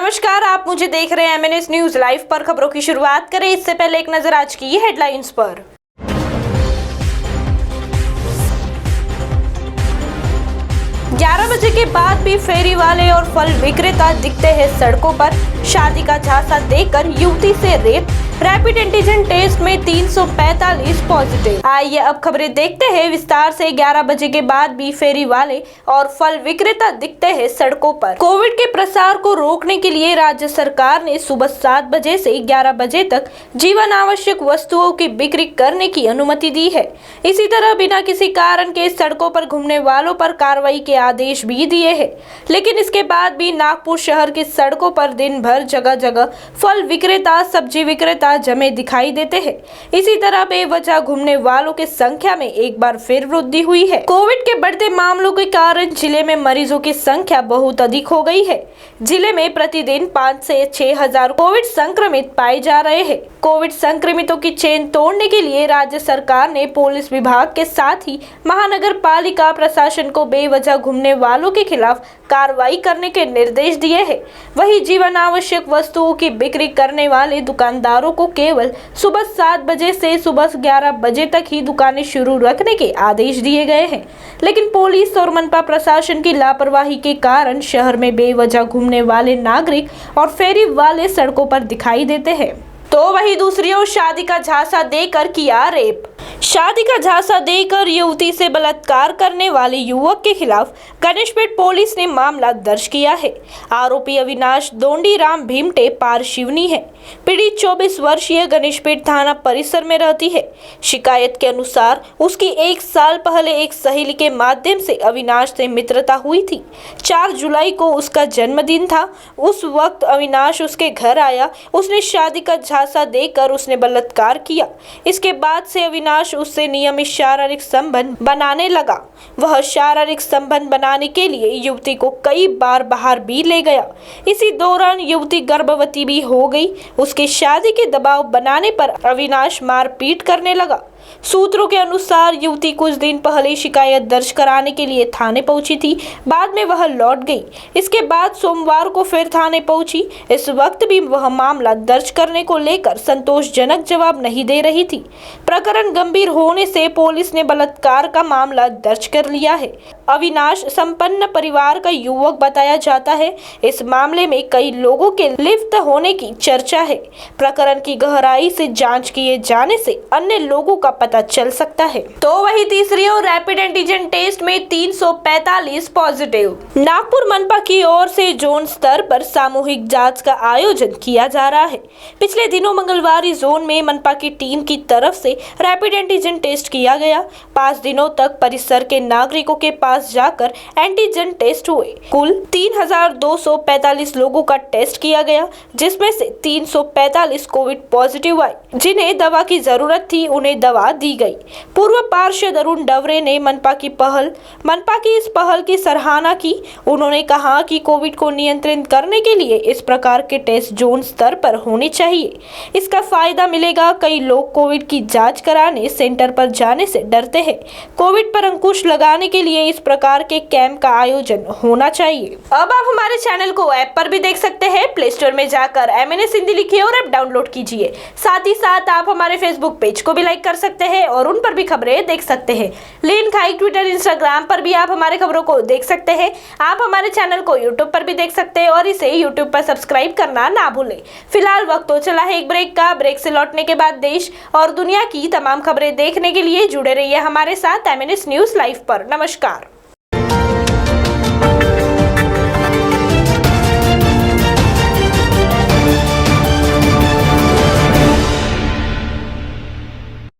नमस्कार, आप मुझे देख रहे हैं एमएनएस न्यूज लाइव पर। खबरों की शुरुआत करें इससे पहले एक नजर आज की हेडलाइंस पर। ग्यारह बजे के बाद भी फेरी वाले और फल विक्रेता दिखते हैं सड़कों पर। शादी का झांसा देकर युवती से रेप, रैपिड एंटीजन टेस्ट में 345 पॉजिटिव। आइए अब खबरें देखते हैं विस्तार से। 11 बजे के बाद भी फेरी वाले और फल विक्रेता दिखते हैं सड़कों पर। कोविड के प्रसार को रोकने के लिए राज्य सरकार ने सुबह 7 बजे से 11 बजे तक जीवन आवश्यक वस्तुओं की बिक्री करने की अनुमति दी है। इसी तरह बिना किसी कारण के सड़कों पर घूमने वालों पर कार्रवाई के आदेश भी दिए हैं। लेकिन इसके बाद भी नागपुर शहर की सड़कों पर दिन भर जगह जगह फल विक्रेता, सब्जी विक्रेता जमे दिखाई देते हैं। इसी तरह बेवजह घूमने वालों की संख्या में एक बार फिर वृद्धि हुई है। कोविड के बढ़ते मामलों के कारण जिले में मरीजों की संख्या बहुत अधिक हो गई है। जिले में प्रतिदिन 5 से 6 हजार कोविड संक्रमित पाए जा रहे हैं। कोविड संक्रमितों की चेन तोड़ने के लिए राज्य सरकार ने पुलिस विभाग के साथ ही महानगर पालिका प्रशासन को बेवजह घूमने वालों के खिलाफ कार्रवाई करने के निर्देश दिए हैं। वहीं जीवन आवश्यक वस्तुओं की बिक्री करने वाले दुकानदारों को केवल सुबह 7 बजे से सुबह 11 बजे तक ही दुकानें शुरू रखने के आदेश दिए गए हैं। लेकिन पुलिस और मनपा प्रशासन की लापरवाही के कारण शहर में बेवजह घूमने वाले नागरिक और फेरी वाले सड़कों पर दिखाई देते हैं। तो वहीं दूसरी ओर शादी का झांसा देकर किया रेप। शादी का झांसा देकर युवती से बलात्कार करने वाले युवक के खिलाफ गणेशपेट पुलिस ने मामला दर्ज किया है। आरोपी अविनाश दोंडीराम भीमटे पार शिवनी है। पीड़ित 24 वर्षीय गणेशपेट थाना परिसर में रहती है। शिकायत के अनुसार उसकी 1 साल पहले एक सहेली के माध्यम से अविनाश से मित्रता हुई थी। 4 जुलाई को उसका जन्मदिन था। उस वक्त अविनाश उसके घर आया। उसने शादी का झांसा देकर उसने बलात्कार किया। इसके बाद से अविनाश उससे नियमित शारीरिक संबंध बनाने लगा। वह शारीरिक संबंध बनाने के लिए युवती को कई बार बाहर भी ले गया। इसी दौरान युवती गर्भवती भी हो गई। उसके शादी के दबाव बनाने पर अविनाश मारपीट करने लगा। सूत्रों के अनुसार युवती कुछ दिन पहले शिकायत दर्ज कराने के लिए थाने पहुंची थी। बाद में वह लौट गई। इसके बाद सोमवार को फिर थाने पहुंची। इस वक्त भी वह मामला दर्ज करने को लेकर संतोषजनक जवाब नहीं दे रही थी। प्रकरण गंभीर होने से पुलिस ने बलात्कार का मामला दर्ज कर लिया है। अविनाश संपन्न परिवार का युवक बताया जाता है। इस मामले में कई लोगों के लिप्त होने की चर्चा है। प्रकरण की गहराई से जांच किए जाने से अन्य लोगों का पता चल सकता है। तो वही तीसरी ओर रैपिड एंटीजन टेस्ट में 345 पॉजिटिव। नागपुर मनपा की ओर से जोन स्तर पर सामूहिक जांच का आयोजन किया जा रहा है। पिछले दिनों मंगलवार जोन में मनपा की टीम की तरफ से रैपिड एंटीजन टेस्ट किया गया। 5 दिनों तक परिसर के नागरिकों के पास जाकर एंटीजन टेस्ट हुए। कुल 3245 लोगों का टेस्ट किया गया, जिसमें से 345 कोविड पॉजिटिव आए। जिन्हें दवा की जरूरत थी उन्हें दवा दी गई। पूर्व पार्षद अरुण डवरे ने मनपा की इस पहल की सराहना की। उन्होंने कहा कि कोविड को नियंत्रित करने के लिए इस प्रकार के टेस्ट जोन स्तर पर होने चाहिए। इसका फायदा मिलेगा। कई लोग कोविड की जांच कराने सेंटर पर जाने से डरते हैं। कोविड पर अंकुश लगाने के लिए इस प्रकार के कैंप का आयोजन होना चाहिए। अब आप हमारे चैनल को ऐप पर भी देख सकते हैं। प्ले स्टोर में जाकर एमएनएस हिंदी लिखिए और ऐप डाउनलोड कीजिए। साथ ही साथ आप हमारे फेसबुक पेज को भी लाइक कर सकते हैं और उन पर भी खबरें देख सकते हैं। लिंक हाइक ट्विटर, इंस्टाग्राम पर भी आप हमारे खबरों को देख सकते हैं। आप हमारे चैनल को यूट्यूब पर भी देख सकते हैं और इसे यूट्यूब पर सब्सक्राइब करना ना भूलें। फिलहाल वक्त तो चला है एक ब्रेक का। ब्रेक से लौटने के बाद देश और दुनिया की तमाम खबरें देखने के लिए जुड़े रहिए हमारे साथ एमएनएस न्यूज लाइव पर। नमस्कार।